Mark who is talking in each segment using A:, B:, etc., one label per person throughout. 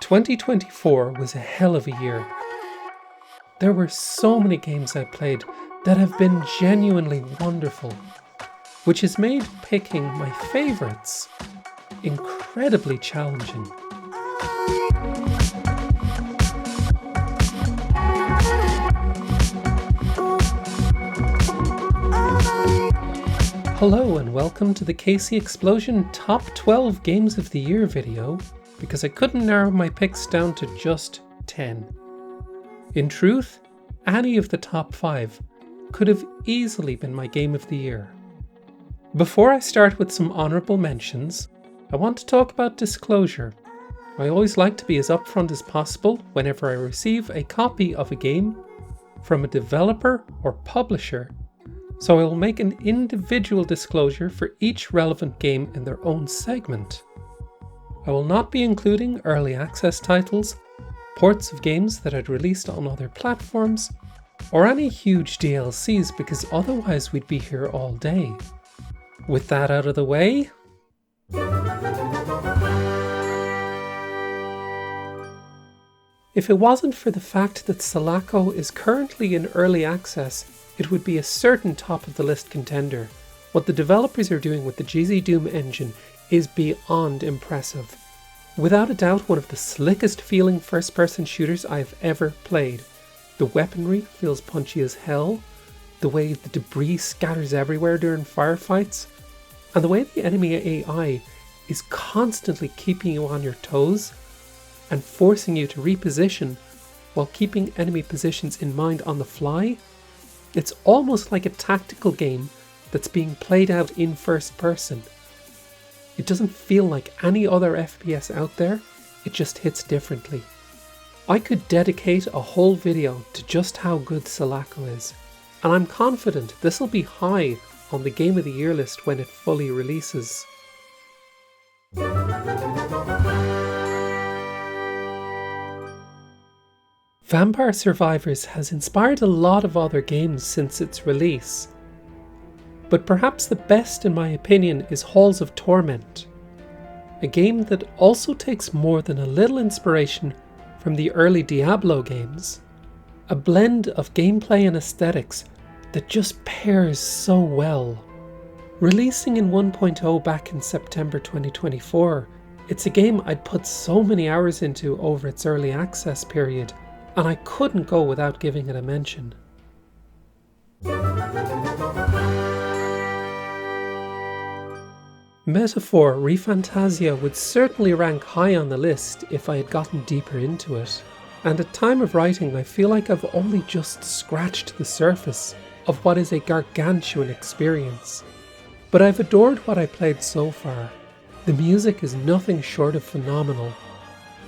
A: 2024 was a hell of a year. There were so many games I played that have been genuinely wonderful, which has made picking my favourites incredibly challenging. Hello and welcome to the Casey Explosion Top 12 Games of the Year video, because I couldn't narrow my picks down to just 10. In truth, any of the top 5 could have easily been my Game of the Year. Before I start with some honourable mentions, I want to talk about disclosure. I always like to be as upfront as possible whenever I receive a copy of a game from a developer or publisher, so I will make an individual disclosure for each relevant game in their own segment. I will not be including early access titles, ports of games that I'd released on other platforms, or any huge DLCs, because otherwise we'd be here all day. With that out of the way, if it wasn't for the fact that Salako is currently in early access, it would be a certain top of the list contender. What the developers are doing with the GZ Doom engine is beyond impressive. Without a doubt, one of the slickest feeling first-person shooters I've ever played. The weaponry feels punchy as hell, the way the debris scatters everywhere during firefights, and the way the enemy AI is constantly keeping you on your toes and forcing you to reposition while keeping enemy positions in mind on the fly. It's almost like a tactical game that's being played out in first person. It doesn't feel like any other FPS out there, it just hits differently. I could dedicate a whole video to just how good Salako is, and I'm confident this will be high on the Game of the Year list when it fully releases. Vampire Survivors has inspired a lot of other games since its release, but perhaps the best in my opinion is Halls of Torment, a game that also takes more than a little inspiration from the early Diablo games, a blend of gameplay and aesthetics that just pairs so well. Releasing in 1.0 back in September 2024, it's a game I'd put so many hours into over its early access period, and I couldn't go without giving it a mention. Metaphor Refantazio would certainly rank high on the list if I had gotten deeper into it, and at time of writing I feel like I've only just scratched the surface of what is a gargantuan experience. But I've adored what I played so far. The music is nothing short of phenomenal,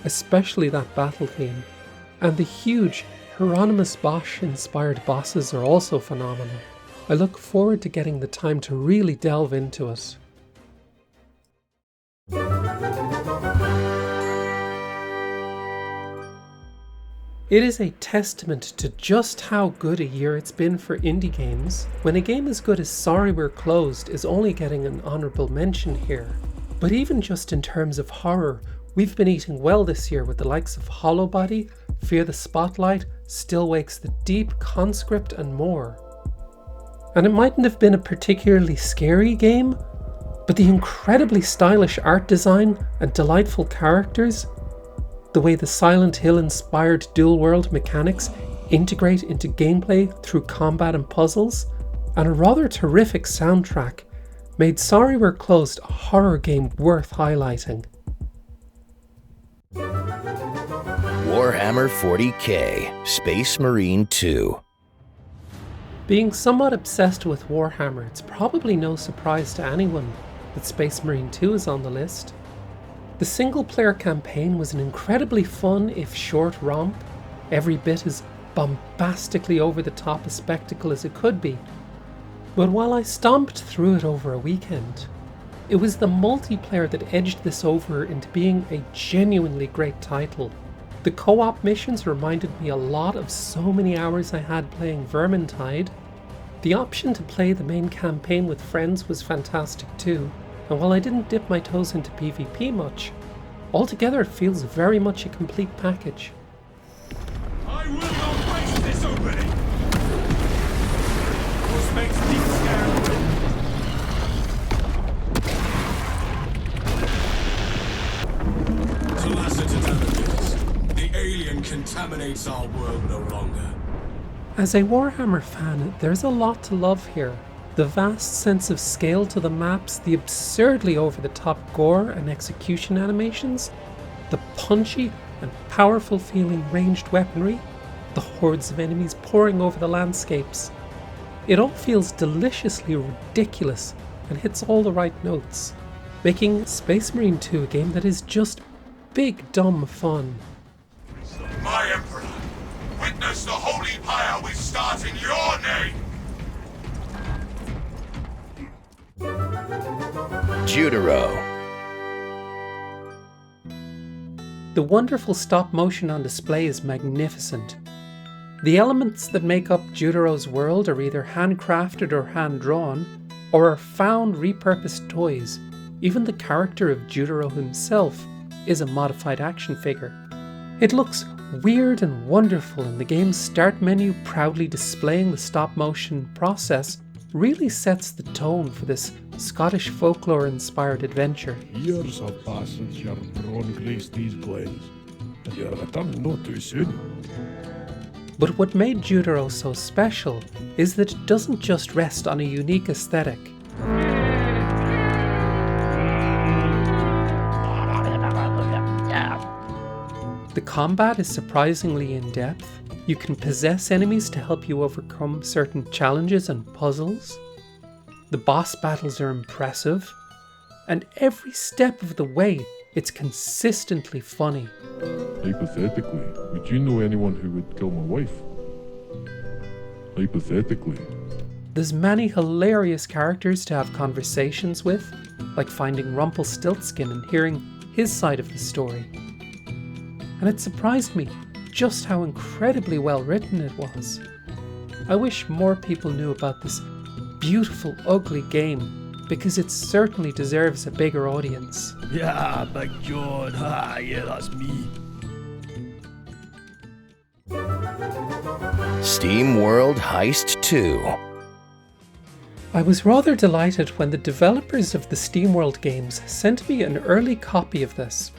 A: especially that battle theme, and the huge Hieronymus Bosch inspired bosses are also phenomenal. I look forward to getting the time to really delve into it. It is a testament to just how good a year it's been for indie games when a game as good as Sar We Closed is only getting an honourable mention here. But even just in terms of horror, we've been eating well this year with the likes of Hollow Body, Fear the Spotlight, Still Wakes the Deep, Conscript and more. And it mightn't have been a particularly scary game, but the incredibly stylish art design and delightful characters, the way the Silent Hill inspired dual world mechanics integrate into gameplay through combat and puzzles, and a rather terrific soundtrack made Sar We Closed a horror game worth highlighting.
B: Warhammer 40k Space Marine 2.
A: Being somewhat obsessed with Warhammer, it's probably no surprise to anyone that Space Marine 2 is on the list. The single-player campaign was an incredibly fun, if short, romp, every bit as bombastically over-the-top a spectacle as it could be. But while I stomped through it over a weekend, it was the multiplayer that edged this over into being a genuinely great title. The co-op missions reminded me a lot of so many hours I had playing Vermintide. The option to play the main campaign with friends was fantastic too, and while I didn't dip my toes into PvP much, Altogether, it feels very much a complete package.
C: I will not waste this opening! This makes me scared. Salako damages. The alien contaminates our world no longer.
A: As a Warhammer fan, there's a lot to love here. The vast sense of scale to the maps, the absurdly over-the-top gore and execution animations, the punchy and powerful feeling ranged weaponry, the hordes of enemies pouring over the landscapes. It all feels deliciously ridiculous and hits all the right notes, making Space Marine 2 a game that is just big dumb fun.
C: My Emperor, witness the holy pyre we start in your name!
B: Judero.
A: The wonderful stop motion on display is magnificent. The elements that make up Judero's world are either handcrafted or hand-drawn, or are found repurposed toys. Even the character of Judero himself is a modified action figure. It looks weird and wonderful, and the game's start menu proudly displaying the stop motion process really sets the tone for this Scottish folklore-inspired adventure.
D: Years have passed since your throne graced these plains, and your return not too soon.
A: But what made Judero so special is that it doesn't just rest on a unique aesthetic. The combat is surprisingly in-depth. You can possess enemies to help you overcome certain challenges and puzzles. The boss battles are impressive, and every step of the way, it's consistently funny.
D: Hypothetically, would you know anyone who would kill my wife? Hypothetically.
A: There's many hilarious characters to have conversations with, like finding Rumpelstiltskin and hearing his side of the story. And it surprised me just how incredibly well written it was. I wish more people knew about this beautiful, ugly game, because it certainly deserves a bigger audience.
E: Yeah, Big John, yeah, that's me.
B: SteamWorld Heist 2.
A: I was rather delighted when the developers of the SteamWorld games sent me an early copy of this.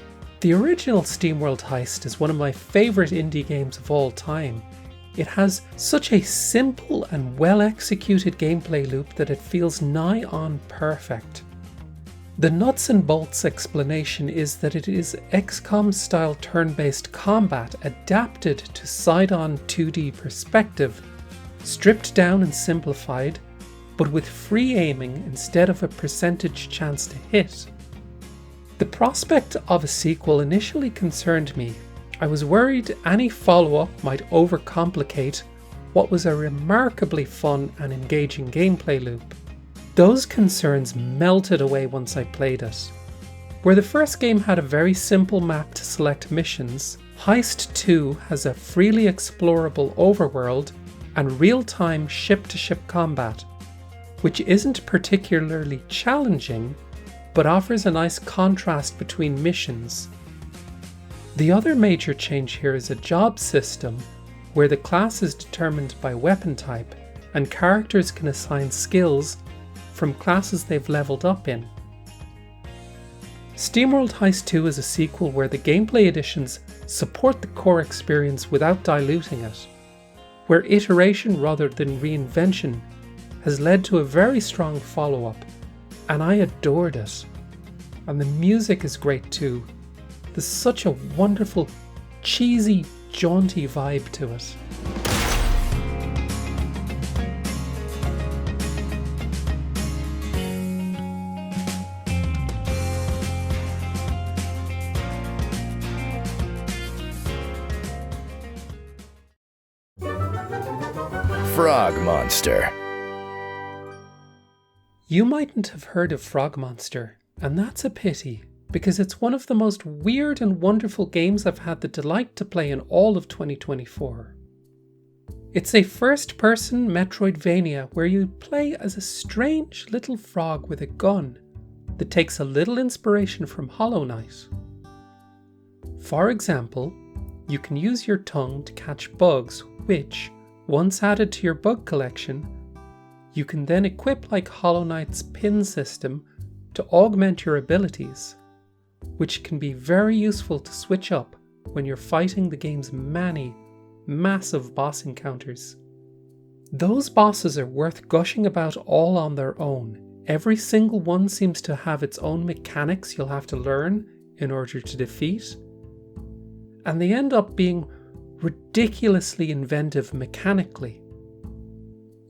A: The original SteamWorld Heist is one of my favourite indie games of all time. It has such a simple and well executed gameplay loop that it feels nigh on perfect. The nuts and bolts explanation is that it is XCOM style turn-based combat adapted to side-on 2D perspective, stripped down and simplified, but with free aiming instead of a percentage chance to hit. The prospect of a sequel initially concerned me. I was worried any follow-up might overcomplicate what was a remarkably fun and engaging gameplay loop. Those concerns melted away once I played it. Where the first game had a very simple map to select missions, Heist 2 has a freely explorable overworld and real-time ship-to-ship combat, which isn't particularly challenging, but offers a nice contrast between missions. The other major change here is a job system, where the class is determined by weapon type, and characters can assign skills from classes they've leveled up in. SteamWorld Heist 2 is a sequel where the gameplay additions support the core experience without diluting it, where iteration rather than reinvention has led to a very strong follow-up, and I adored it. And the music is great too. There's such a wonderful, cheesy, jaunty vibe to it.
B: Frogmonster.
A: You mightn't have heard of Frogmonster, and that's a pity, because it's one of the most weird and wonderful games I've had the delight to play in all of 2024. It's a first-person Metroidvania where you play as a strange little frog with a gun that takes a little inspiration from Hollow Knight. For example, you can use your tongue to catch bugs which, once added to your bug collection, you can then equip like Hollow Knight's pin system to augment your abilities, which can be very useful to switch up when you're fighting the game's many, massive boss encounters. Those bosses are worth gushing about all on their own. Every single one seems to have its own mechanics you'll have to learn in order to defeat, and they end up being ridiculously inventive mechanically.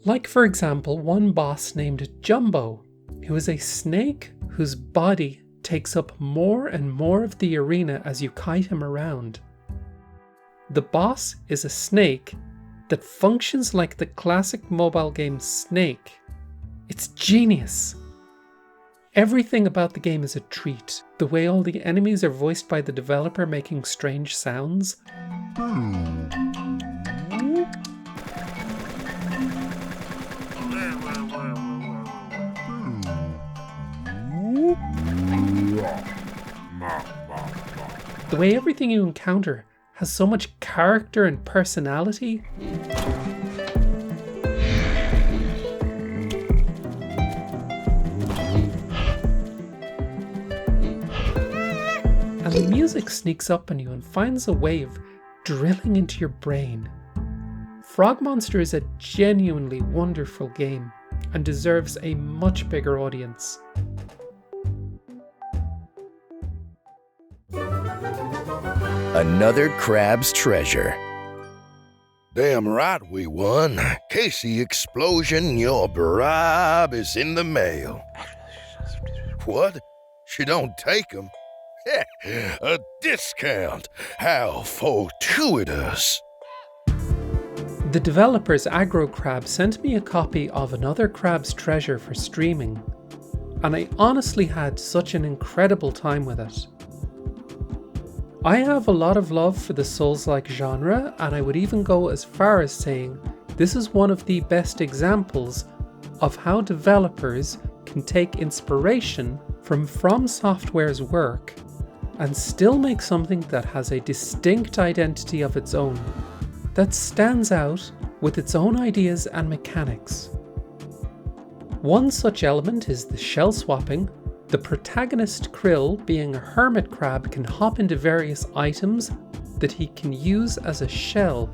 A: Like for example, one boss named Jumbo, who is a snake whose body takes up more and more of the arena as you kite him around. The boss is a snake that functions like the classic mobile game Snake. It's genius! Everything about the game is a treat. The way all the enemies are voiced by the developer making strange sounds. The way everything you encounter has so much character and personality. And the music sneaks up on you and finds a way of drilling into your brain. Frogmonster is a genuinely wonderful game and deserves a much bigger audience.
B: Another crab's treasure.
F: Damn right we won. Casey Explosion, your bribe is in the mail. What? She don't take 'em? A discount. How fortuitous.
A: The developers Aggro Crab sent me a copy of Another Crab's Treasure for streaming, and I honestly had such an incredible time with it. I have a lot of love for the Souls-like genre, and I would even go as far as saying this is one of the best examples of how developers can take inspiration from Software's work and still make something that has a distinct identity of its own, that stands out with its own ideas and mechanics. One such element is the shell swapping. The protagonist Krill, being a hermit crab, can hop into various items that he can use as a shell,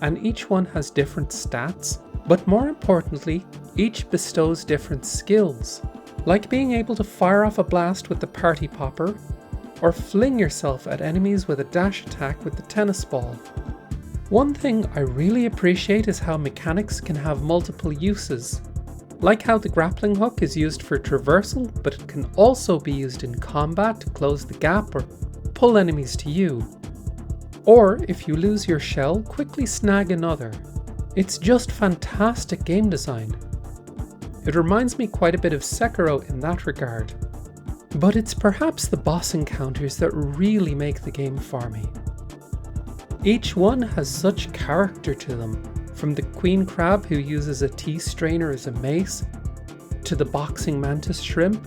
A: and each one has different stats, but more importantly, each bestows different skills, like being able to fire off a blast with the party popper, or fling yourself at enemies with a dash attack with the tennis ball. One thing I really appreciate is how mechanics can have multiple uses. Like how the grappling hook is used for traversal, but it can also be used in combat to close the gap or pull enemies to you. Or, if you lose your shell, quickly snag another. It's just fantastic game design. It reminds me quite a bit of Sekiro in that regard. But it's perhaps the boss encounters that really make the game for me. Each one has such character to them, from the queen crab who uses a tea strainer as a mace, to the boxing mantis shrimp,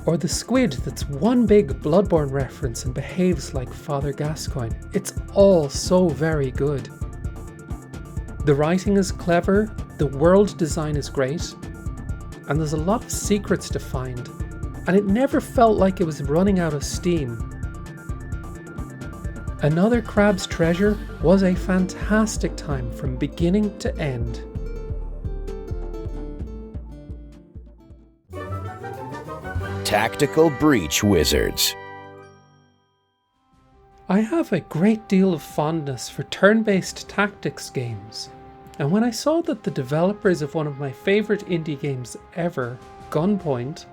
A: or the squid that's one big Bloodborne reference and behaves like Father Gascoigne. It's all so very good. The writing is clever, the world design is great, and there's a lot of secrets to find, and it never felt like it was running out of steam. Another Crab's Treasure was a fantastic time from beginning to end.
B: Tactical Breach Wizards.
A: I have a great deal of fondness for turn-based tactics games, and when I saw that the developers of one of my favourite indie games ever, Gunpoint,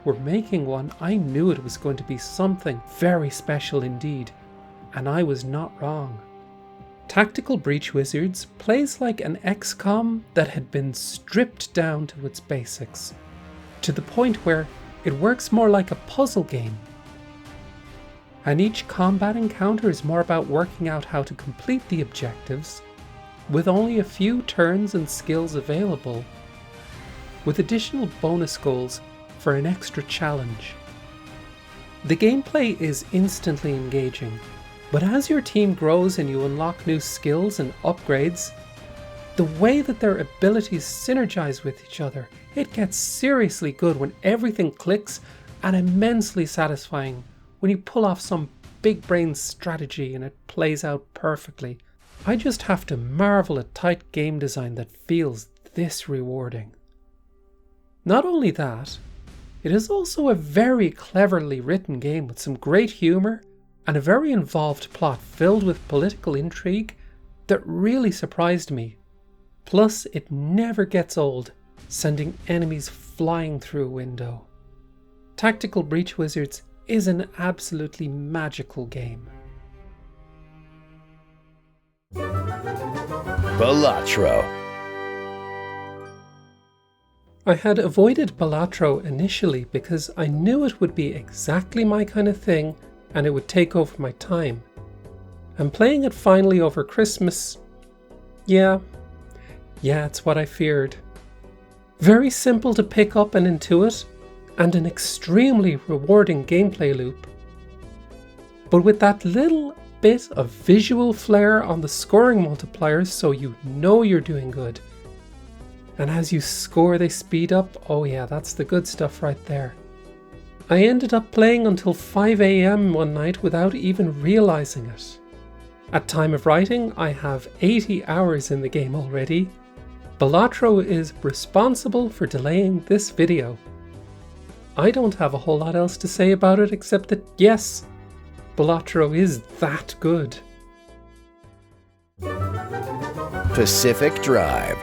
A: were making one, I knew it was going to be something very special indeed, and I was not wrong. Tactical Breach Wizards plays like an XCOM that had been stripped down to its basics, to the point where it works more like a puzzle game. And each combat encounter is more about working out how to complete the objectives, with only a few turns and skills available, with additional bonus goals for an extra challenge. The gameplay is instantly engaging, But as your team grows and you unlock new skills and upgrades, the way that their abilities synergize with each other, it gets seriously good when everything clicks, and immensely satisfying when you pull off some big brain strategy and it plays out perfectly. I just have to marvel at tight game design that feels this rewarding. Not only that, it is also a very cleverly written game with some great humour and a very involved plot filled with political intrigue that really surprised me. Plus, it never gets old, sending enemies flying through a window. Tactical Breach Wizards is an absolutely magical game.
B: Balatro.
A: I had avoided Balatro initially because I knew it would be exactly my kind of thing and it would take over my time. And playing it finally over Christmas, yeah, it's what I feared. Very simple to pick up and intuit, and an extremely rewarding gameplay loop. But with that little bit of visual flair on the scoring multipliers so you know you're doing good. And as you score they speed up, oh yeah, that's the good stuff right there. I ended up playing until 5 AM one night without even realizing it. At time of writing, I have 80 hours in the game already. Balatro is responsible for delaying this video. I don't have a whole lot else to say about it except that yes, Balatro is that good.
B: Pacific Drive.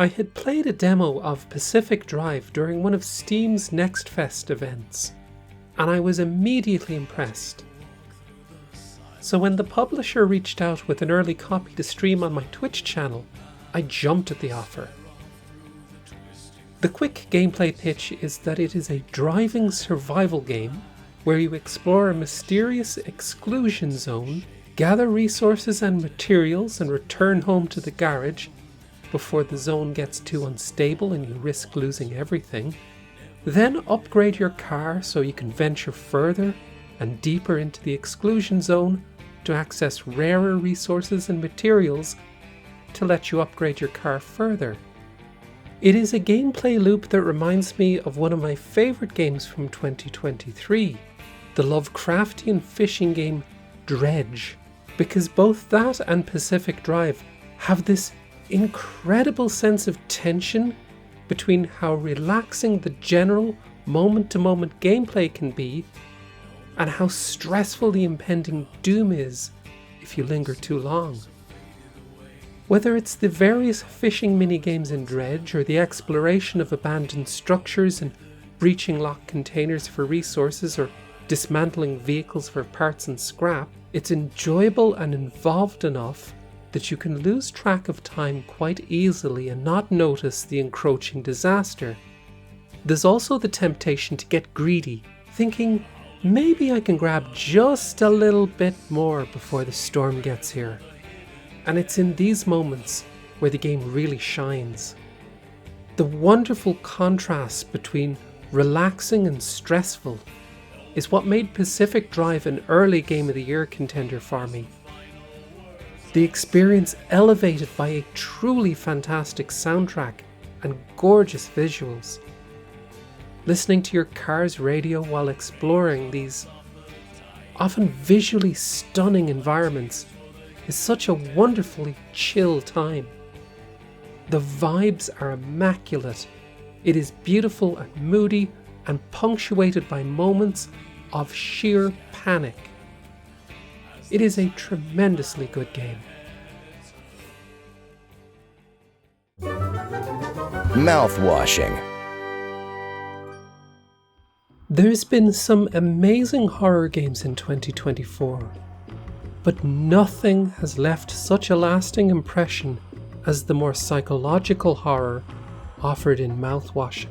A: I had played a demo of Pacific Drive during one of Steam's Next Fest events, and I was immediately impressed. So when the publisher reached out with an early copy to stream on my Twitch channel, I jumped at the offer. The quick gameplay pitch is that it is a driving survival game where you explore a mysterious exclusion zone, gather resources and materials and return home to the garage before the zone gets too unstable and you risk losing everything. Then upgrade your car so you can venture further and deeper into the exclusion zone to access rarer resources and materials to let you upgrade your car further. It is a gameplay loop that reminds me of one of my favourite games from 2023, the Lovecraftian fishing game Dredge, because both that and Pacific Drive have this incredible sense of tension between how relaxing the general moment-to-moment gameplay can be and how stressful the impending doom is if you linger too long. Whether it's the various fishing minigames in Dredge or the exploration of abandoned structures and breaching locked containers for resources or dismantling vehicles for parts and scrap, it's enjoyable and involved enough that you can lose track of time quite easily and not notice the encroaching disaster. There's also the temptation to get greedy, thinking maybe I can grab just a little bit more before the storm gets here. And it's in these moments where the game really shines. The wonderful contrast between relaxing and stressful is what made Pacific Drive an early Game of the Year contender for me. The experience elevated by a truly fantastic soundtrack and gorgeous visuals. Listening to your car's radio while exploring these often visually stunning environments is such a wonderfully chill time. The vibes are immaculate. It is beautiful and moody and punctuated by moments of sheer panic. It is a tremendously good game.
B: Mouthwashing.
A: There's been some amazing horror games in 2024, but nothing has left such a lasting impression as the more psychological horror offered in Mouthwashing.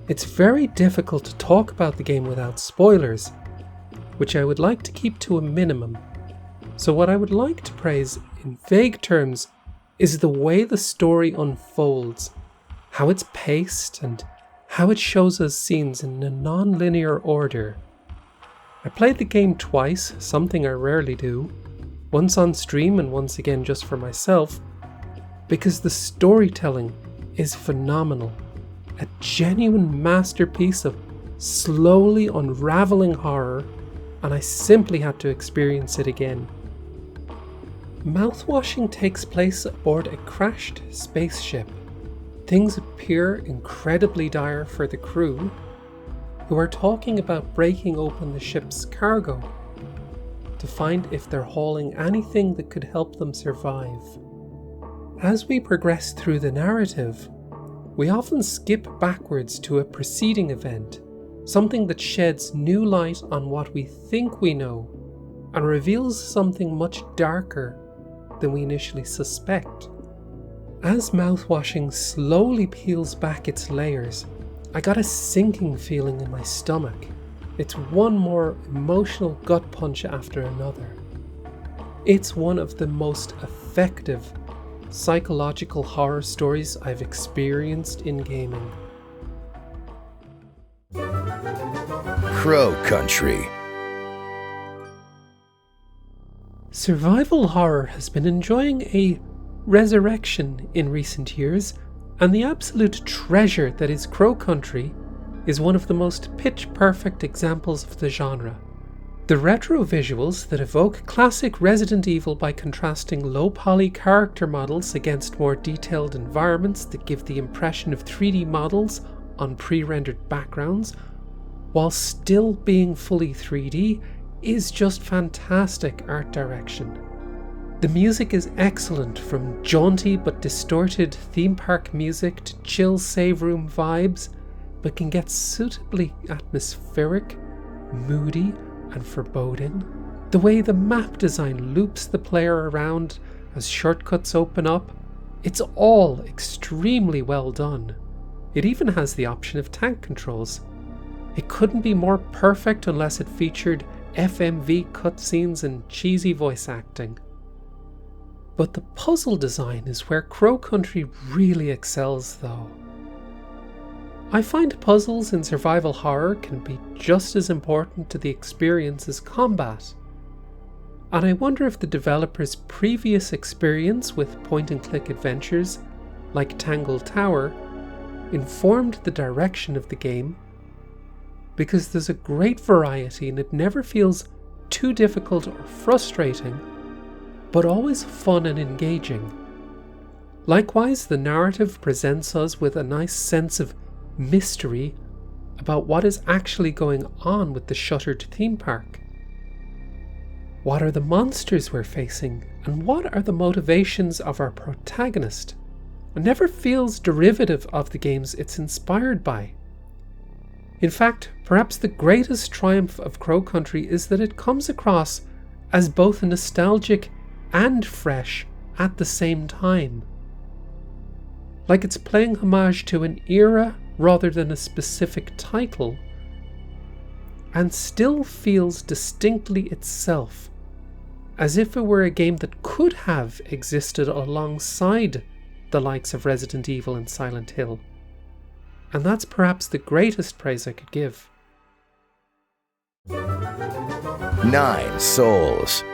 A: It's very difficult to talk about the game without spoilers, which I would like to keep to a minimum. So what I would like to praise in vague terms is the way the story unfolds, how it's paced and how it shows us scenes in a non-linear order. I played the game twice, something I rarely do, once on stream and once again just for myself, because the storytelling is phenomenal. A genuine masterpiece of slowly unraveling horror, and I simply had to experience it again. Mouthwashing takes place aboard a crashed spaceship. Things appear incredibly dire for the crew, who are talking about breaking open the ship's cargo to find if they're hauling anything that could help them survive. As we progress through the narrative, we often skip backwards to a preceding event, something that sheds new light on what we think we know and reveals something much darker than we initially suspect. As Mouthwashing slowly peels back its layers, I got a sinking feeling in my stomach. It's one more emotional gut punch after another. It's one of the most effective psychological horror stories I've experienced in gaming.
B: Crow Country.
A: Survival horror has been enjoying a resurrection in recent years, and the absolute treasure that is Crow Country is one of the most pitch-perfect examples of the genre. The retro visuals that evoke classic Resident Evil by contrasting low-poly character models against more detailed environments that give the impression of 3D models on pre-rendered backgrounds, while still being fully 3D, is just fantastic art direction. The music is excellent, from jaunty but distorted theme park music to chill save room vibes, but can get suitably atmospheric, moody, and foreboding. The way the map design loops the player around as shortcuts open up, it's all extremely well done. It even has the option of tank controls. It couldn't be more perfect unless it featured FMV cutscenes and cheesy voice acting. But the puzzle design is where Crow Country really excels though. I find puzzles in survival horror can be just as important to the experience as combat. And I wonder if the developer's previous experience with point-and-click adventures, like Tangle Tower, informed the direction of the game, because there's a great variety and it never feels too difficult or frustrating, but always fun and engaging. Likewise, the narrative presents us with a nice sense of mystery about what is actually going on with the shuttered theme park. What are the monsters we're facing, and what are the motivations of our protagonist? It never feels derivative of the games it's inspired by. In fact, perhaps the greatest triumph of Crow Country is that it comes across as both nostalgic and fresh at the same time. Like it's playing homage to an era rather than a specific title, and still feels distinctly itself, as if it were a game that could have existed alongside the likes of Resident Evil and Silent Hill. And that's perhaps the greatest praise I could give.
B: 9 Souls.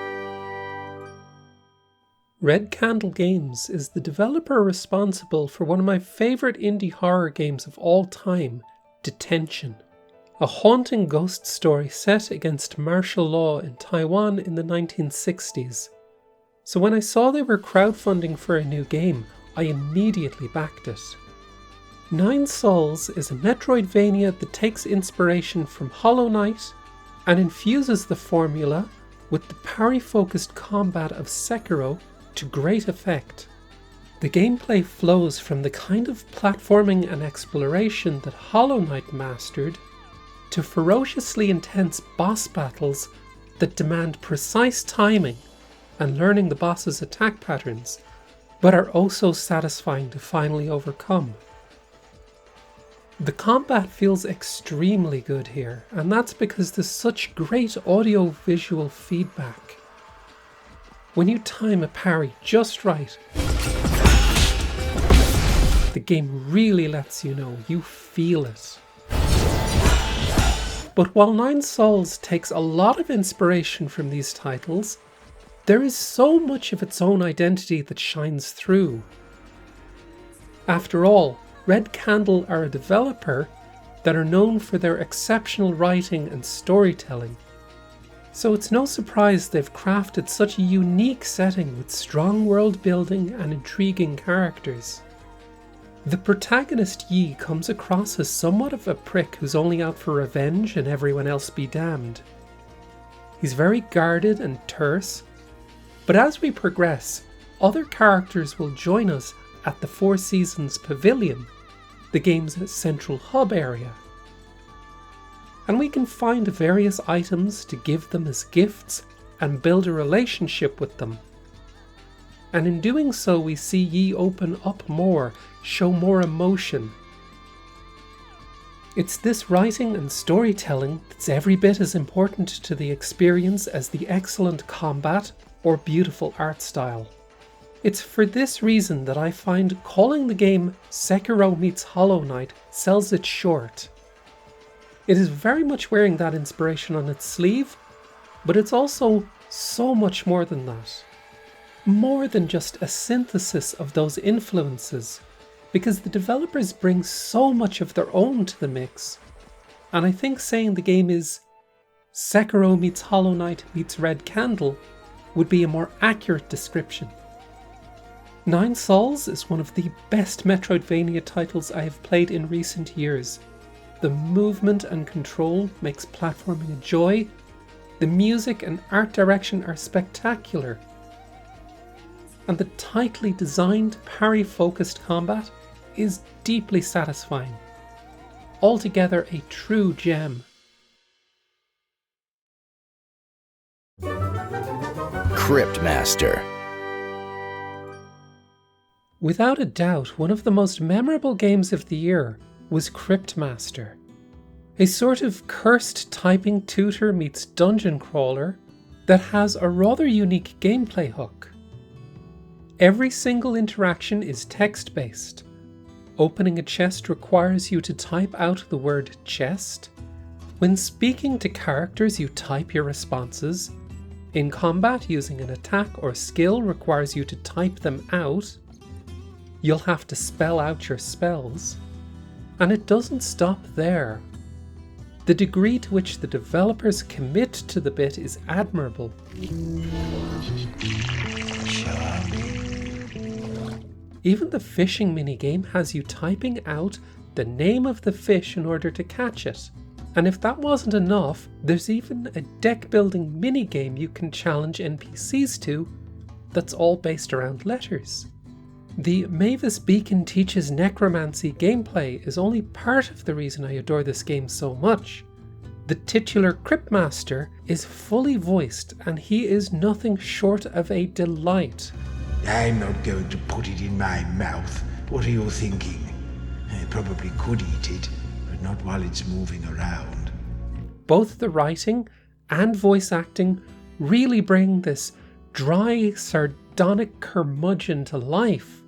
A: Red Candle Games is the developer responsible for one of my favourite indie horror games of all time, Detention. A haunting ghost story set against martial law in Taiwan in the 1960s. So when I saw they were crowdfunding for a new game, I immediately backed it. 9 Souls is a Metroidvania that takes inspiration from Hollow Knight and infuses the formula with the parry-focused combat of Sekiro to great effect. The gameplay flows from the kind of platforming and exploration that Hollow Knight mastered to ferociously intense boss battles that demand precise timing and learning the boss's attack patterns, but are also satisfying to finally overcome. The combat feels extremely good here, and that's because there's such great audio-visual feedback. When you time a parry just right, the game really lets you know you feel it. But while Nine Souls takes a lot of inspiration from these titles, there is so much of its own identity that shines through. After all, Red Candle are a developer that are known for their exceptional writing and storytelling, so it's no surprise they've crafted such a unique setting with strong world building and intriguing characters. The protagonist Yi comes across as somewhat of a prick who's only out for revenge and everyone else be damned. He's very guarded and terse, but as we progress, other characters will join us at the Four Seasons Pavilion, the game's central hub area. And we can find various items to give them as gifts and build a relationship with them. And in doing so, we see Yi open up more, show more emotion. It's this writing and storytelling that's every bit as important to the experience as the excellent combat or beautiful art style. It's for this reason that I find calling the game Sekiro meets Hollow Knight sells it short. It is very much wearing that inspiration on its sleeve, but it's also so much more than that. More than just a synthesis of those influences, because the developers bring so much of their own to the mix, and I think saying the game is Sekiro meets Hollow Knight meets Red Candle would be a more accurate description. Nine Souls is one of the best Metroidvania titles I have played in recent years. The movement and control makes platforming a joy, the music and art direction are spectacular, and the tightly designed parry-focused combat is deeply satisfying. Altogether a true gem.
B: Cryptmaster.
A: Without a doubt, one of the most memorable games of the year was Cryptmaster. A sort of cursed typing tutor meets dungeon crawler that has a rather unique gameplay hook. Every single interaction is text-based. Opening a chest requires you to type out the word chest. When speaking to characters, you type your responses. In combat, using an attack or skill requires you to type them out. You'll have to spell out your spells. And it doesn't stop there. The degree to which the developers commit to the bit is admirable. Even the fishing minigame has you typing out the name of the fish in order to catch it. And if that wasn't enough, there's even a deck building minigame you can challenge NPCs to that's all based around letters. The Mavis Beacon Teaches Necromancy gameplay is only part of the reason I adore this game so much. The titular Cryptmaster is fully voiced and he is nothing short of a delight.
G: I'm not going to put it in my mouth. What are you thinking? I probably could eat it, but not while it's moving around.
A: Both the writing and voice acting really bring this dry, sardonic curmudgeon to life.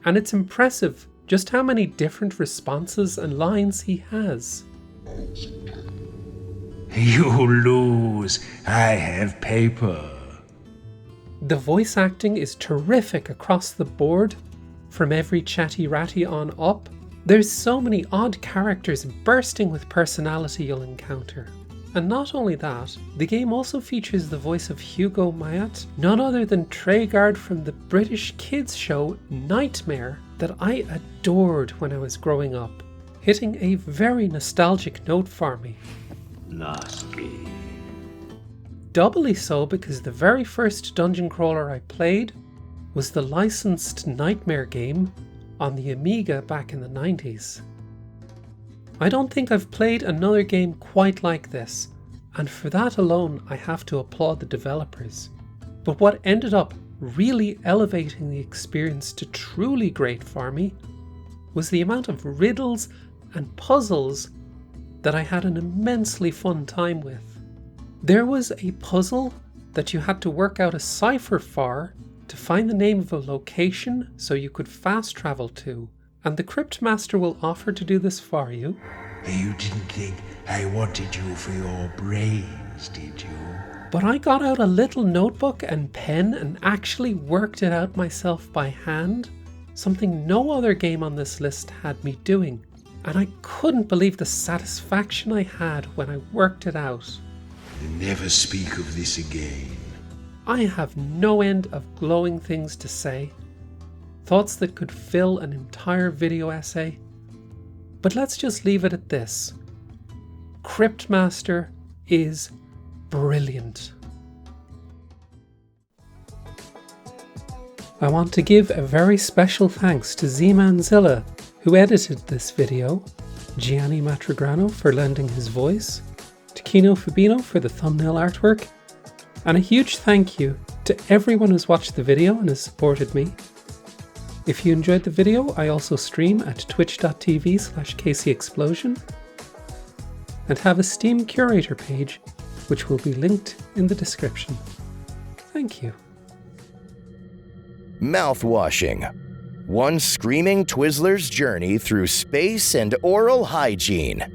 A: And it's impressive just how many different responses and lines he has.
G: You lose. I have paper.
A: The voice acting is terrific across the board, from every chatty ratty on up. There's so many odd characters bursting with personality you'll encounter. And not only that, the game also features the voice of Hugo Mayat, none other than Treguard from the British kids show Nightmare that I adored when I was growing up, hitting a very nostalgic note for me.
E: Lasky.
A: Doubly so because the very first dungeon crawler I played was the licensed Nightmare game on the Amiga back in the 90s. I don't think I've played another game quite like this, and for that alone I have to applaud the developers. But what ended up really elevating the experience to truly great for me was the amount of riddles and puzzles that I had an immensely fun time with. There was a puzzle that you had to work out a cipher for to find the name of a location so you could fast travel to, and the Cryptmaster will offer to do this for you.
G: You didn't think I wanted you for your brains, did you?
A: But I got out a little notebook and pen and actually worked it out myself by hand, something no other game on this list had me doing, and I couldn't believe the satisfaction I had when I worked it out.
G: Never speak of this again.
A: I have no end of glowing things to say, thoughts that could fill an entire video essay, but let's just leave it at this. Cryptmaster is brilliant. I want to give a very special thanks to Z-Manzilla, who edited this video, Gianni Matrigrano for lending his voice, to Kino Fabino for the thumbnail artwork, and a huge thank you to everyone who's watched the video and has supported me. If you enjoyed the video, I also stream at twitch.tv/KCExplosion and have a Steam curator page, which will be linked in the description. Thank you.
B: Mouthwashing. One screaming Twizzler's journey through space and oral hygiene.